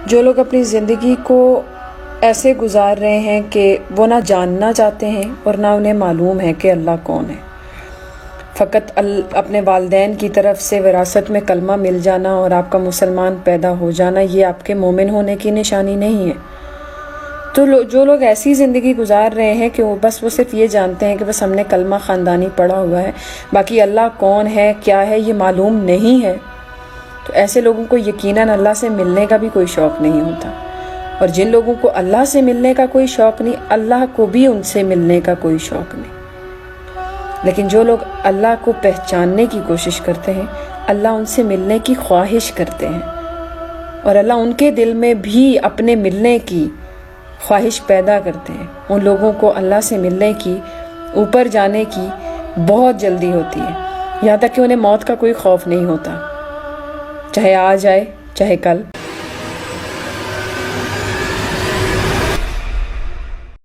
جو لوگ اپنی زندگی کو ایسے گزار رہے ہیں کہ وہ نہ جاننا چاہتے ہیں اور نہ انہیں معلوم ہے کہ اللہ کون ہے، فقط اپنے والدین کی طرف سے وراثت میں کلمہ مل جانا اور آپ کا مسلمان پیدا ہو جانا یہ آپ کے مومن ہونے کی نشانی نہیں ہے۔ تو جو لوگ ایسی زندگی گزار رہے ہیں کہ وہ صرف یہ جانتے ہیں کہ بس ہم نے کلمہ خاندانی پڑھا ہوا ہے، باقی اللہ کون ہے کیا ہے یہ معلوم نہیں ہے، تو ایسے لوگوں کو یقیناً اللہ سے ملنے کا بھی کوئی شوق نہیں ہوتا، اور جن لوگوں کو اللہ سے ملنے کا کوئی شوق نہیں، اللہ کو بھی ان سے ملنے کا کوئی شوق نہیں۔ لیکن جو لوگ اللہ کو پہچاننے کی کوشش کرتے ہیں، اللہ ان سے ملنے کی خواہش کرتے ہیں، اور اللہ ان کے دل میں بھی اپنے ملنے کی خواہش پیدا کرتے ہیں، ان لوگوں کو اللہ سے ملنے کی، اوپر جانے کی بہت جلدی ہوتی ہے، یہاں تک کہ انہیں موت کا کوئی خوف نہیں ہوتا، چاہے آج آئے چاہے کل۔